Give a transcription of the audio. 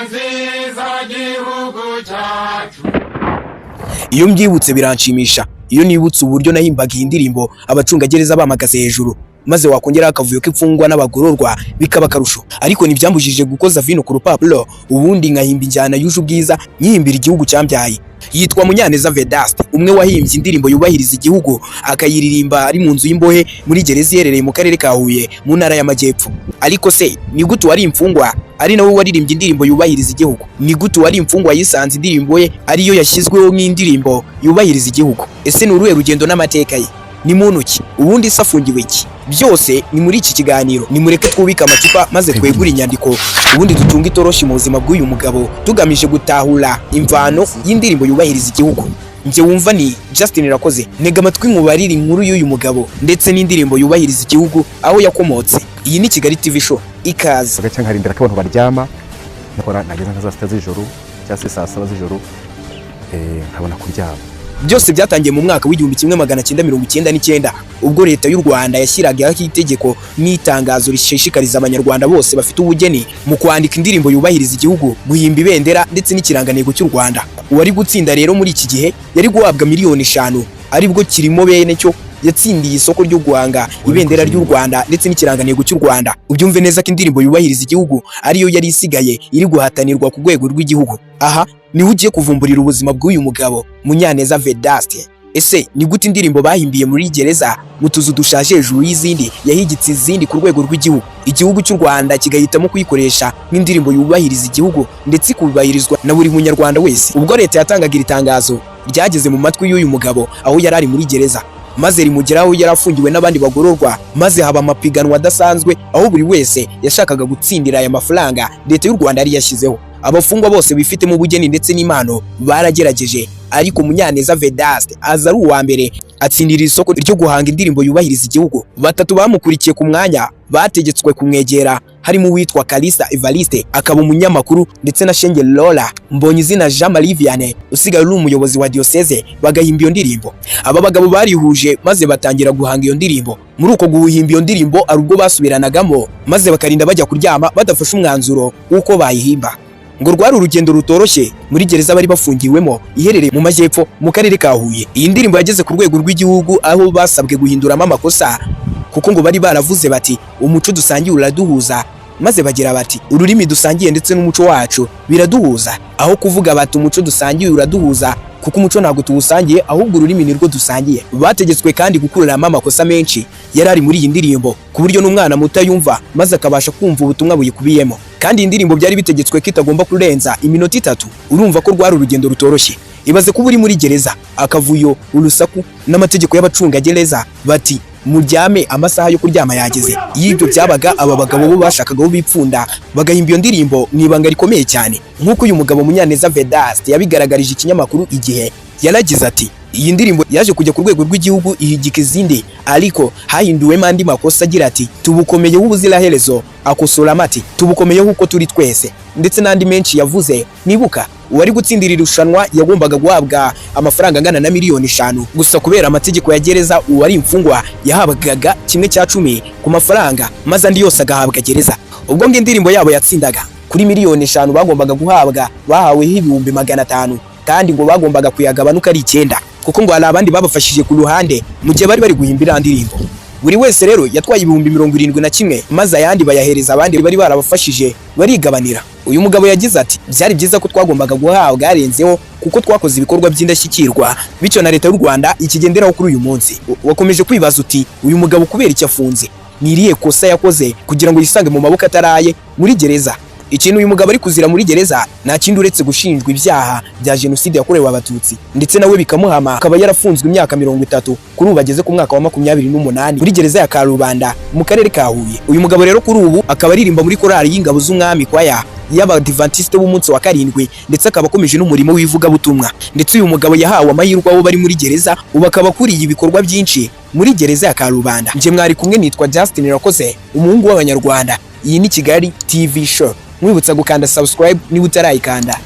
nziza gihugu cyacu. Iyo mbyibutse biranshimisha, iyo nibutse uburyo nahimbaga iyi ndirimbo abacungagereza bamagaze hejuru, maze wakongera akavuyo k'imfungwa n'abagororwa bikaba karusho. Ariko nibyambujije gukoza vino ku rupapuro, ubundi nkahimba injyana yuje ubwiza nyihimbira igihugu cyambyaye. Yitwa Munyaneza Vedaste, umwe wahimbye indirimbo yubahiriza igihugu akayiririmba ari mu nzu y'imbohe muri gereza iherereye mu karere ka Huye mu ntara y'Amajyepfo. Ariko se ni gute wari imfungwa ari nawe waririmbye indirimbo yubahiriza igihugu? Ni gute wari imfungwa yisanze indirimbo ye ariyo yashyizweho nk'indirimbo yubahiriza igihugu? Ese ni uruhe rugendo n'amateka ye? Ni muntu ki? Ubundi se afungiwe iki? Byose ni muri iki kiganiro. Nimureke twubika amacupa maze twegura inyandiko, ubundi dutunga itoroshi mu buzima bw'uyu mugabo tugamije gutahura imvano y'indirimbo yubahiriza igihugu. Nje wumva ni Justin Irakoze, ntega amatwi mubarira inkuru y'uyu mugabo ndetse n'indirimbo yubahiriza igihugu aho yakomotse. Iyi ni Kigali TV Show, ikaze. Agace nkarindira ko abantu baryama, nakora nageza nka 7 z'ijoro cyangwa se 7 z'ijoro nkabona kuryama. Byose byatangiye mu mwaka w'1999 ubwo leta y'u Rwanda yashyiragaho itegeko n'itangazo rishishikariza abanyarwanda bose bafite ubugeni mu kwandika indirimbo yubahiriza igihugu, guhimba ibendera ndetse n'ikirangantego cy'u Rwanda. Uwari gutsinda rero muri iki gihe yari guhabwa miliyoni 5, aribwo kirimo bene cyo yatsindiye isoko ryo guhanga ibendera ry'u Rwanda ndetse n'ikirangantego cy'u Rwanda. Ubyumve neza ko indirimbo yubahiriza igihugu ariyo yari isigaye iri guhatanirwa ku rwego rw'igihugu. Aha niho ugiye kuvumburira ubuzima bw'uyu mugabo Munyaneza Vedaste. Ese ni gute indirimbo bahimbiye muri gereza mu tuzu dushaje hejuru y'izindi yahigitse izindi ku rwego rw'igihugu, igihugu cy'u Rwanda kigahitamo kuyikoresha nk'indirimbo yubahiriza igihugu ndetse kubahirizwa na buri munyarwanda wese? Ubwo leta yatangaga iri tangazo ryageze mu matwi y'uyu mugabo aho yari ari muri gereza, maze rimugeraho yarafungiwe n'abandi bagororwa, maze haba amapiganwa adasanzwe aho buri wese yashakaga gutsindira aya mafaranga leta y'u Rwanda yari yashyizeho. Abafungwa bose bifitemo ubugeni ndetse n'impano baragerageje, ariko Munyaneza Vedaste aza ari uwa mbere atsindira isoko ryo guhanga indirimbo yubahiriza igihugu. Batatu bamukurikiye ku mwanya bategetswe kumwegera, harimo uwitwa Kalisa Evariste akaba umunyamakuru ndetse na Shenge Lola Mbonyizina Jean Marie Vianney usigaye uri umuyobozi wa diocese, bagahimba iyo ndirimbo. Aba bagabo barihuje maze batangira guhanga iyo ndirimbo. Muri uko guhimba iyo ndirimbo ari ubwo basubiranagamo maze bakarinda bajya kuryama badafashe umwanzuro w'uko bayihimba. Ngo rwari urugendo rutoroshye muri gereza bari bafungiwemo iherereye mu Majyepfo mu karere ka Huye. Iyi ndirimbo yageze ku rwego rw'igihugu aho basabwe guhinduramo amakosa, kuko ngo bari baravuze bati umuco dusangiye uraduhuza, maze bagira bati ururimi dusangiye ndetse n'umuco wacu biraduhuza. Aho kuvuga bati umuco dusangiye uraduhuza kuko umuco ntabwo tuwusangiye ahubwo ururimi nirwo dusangiye. Bategetswe kandi gukuramo amakosa menshi yari ari muri iyi ndirimbo ku buryo n'umwana muto yumva maze akabasha kumva ubutumwa buyikubiyemo. Kandi iyi ndirimbo byari bitegetswe ko itagomba kurenza iminota 3. Urumva ko rwari urugendo rutoroshye. Ibaze kuba uri muri gereza, akavuyo, urusaku n'amategeko y'abacungagereza bati muryame amasaha yo kuryama yageze. Y'ibyo byabaga aba bagabo bo bashakaga bipfunda bagahimba iyo ndirimbo n'ibanga rikomeye cyane. Nk'uko uyu mugabo Munyaneza Vedaste yabigaragarije ikinyamakuru Igihe, yaragize ati iyi ndirimbo yaje kujya ku rwego rw'igihugu ihigika izindi, ariko hahinduwemo andi makosa agira ati tubukomeye ubuziraherezo, akosora amati tubukomeye uko turi twese, ndetse n'andi menshi yavuze. Nibuka uwari gutsindira irushanwa yagombaga guhabwa amafaranga angana na miliyoni 5, gusa kubera amategeko ya gereza uwari imfungwa yahabwaga 1/10 ku mafaranga maze andi yose agahabwa gereza. Ubwo nge indirimbo yabo yatsindaga kuri miliyoni 5 bagombaga guhabwa bahaweho ibihumbi 500, kandi ngo bagombaga kuyagabanuka ari 9 kuko ngo hari abandi babafashije ku ruhande mu gihe bari guhimbira indirimbo. Buri wese rero yatwaye ibihumbi 71 maze ayandi bayahereza abandi bari barabafashije barigabanira. Uyu mugabo yagize ati byari byiza ko twagombaga guhabwa arenzeho kuko twakoze ibikorwa by'indashyikirwa, bityo na leta y'u Rwanda ikigenderaho kuri uyu munsi. Wakomeje kwibaza uti uyu mugabo kubera icyo afunze, ni irihe kosa yakoze kugira ngo yisange mu maboko ataraye muri gereza? Ikintu uyu mugabo ari kuzira muri gereza nta kindi uretse gushinjwa ibyaha bya jenoside yakorewe abatutsi, ndetse nawe bikamuhama akaba yarafunzwe imyaka 30 kuri ubu ageze ku mwaka wa 28 muri gereza ya Karubanda mu karere ka Huye. Uyu mugabo rero kuri ubu akaba aririmba muri korali y'ingabo z'umwami kwaya y'Abadiventiste b'umunsi wa 7, ndetse akaba akomeje n'umurimo w'ivuga butumwa. Ndetse uyu mugabo yahawe amahirwe aho bari muri gereza, ubu akaba akuriye ibikorwa byinshi muri gereza ya Karubanda. Nje mwari kumwe nitwa Justin Irakoze, umuhungu w'Abanyarwanda. Iyi ni Kigali TV Show. Mwibutsa gukanda subscribe niba utarayikanda.